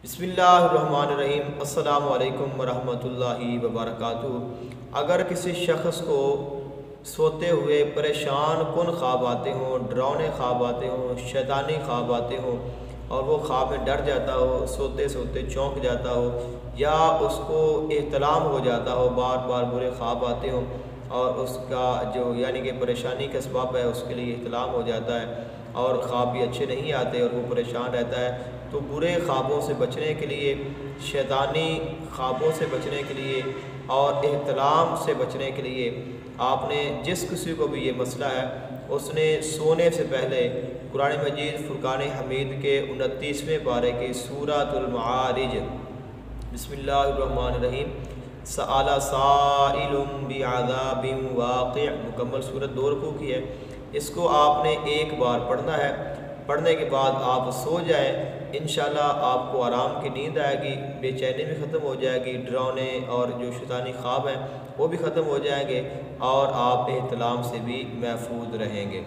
बिस्मिल्लाहिर्रहमानिर्रहीम। अस्सलामु अलैकुम वरहमतुल्लाहि वबरकातुहू। अगर किसी शख्स को सोते हुए परेशान कुन ख्वाब आते हों, डरावने ख्वाब आते हों, शैतानी ख्वाब आते हों और वो ख्वाब में डर जाता हो, सोते सोते चौंक जाता हो, या उसको एहतलाम हो जाता हो, बार बार बुरे ख्वाब आते हों और उसका जो यानी कि परेशानी का सबब है उसके लिए एहतलाम हो जाता है और ख्वाब भी अच्छे नहीं आते और वो परेशान रहता है, तो बुरे ख्वाबों से बचने के लिए, शैतानी ख्वाबों से बचने के लिए और एहतलाम से बचने के लिए आपने जिस किसी को भी ये मसला है उसने सोने से पहले कुरान मजीद फुरकान हमीद के 29वें पारे की सूरतुल मारिज बिस्मिल्लाहिर्रहमानिर्रहीम सअला साइलुम बिअज़ाबिन वाक़ि' मुकम्मल सूरत 2 रुकू की है। इसको आपने एक बार पढ़ना है। पढ़ने के बाद आप सो जाएं, इंशाल्लाह आपको आराम की नींद आएगी, बेचैनी भी ख़त्म हो जाएगी, डरावने और जो शैतानी ख्वाब हैं वो भी ख़त्म हो जाएंगे और आप एहतलाम से भी महफूज रहेंगे।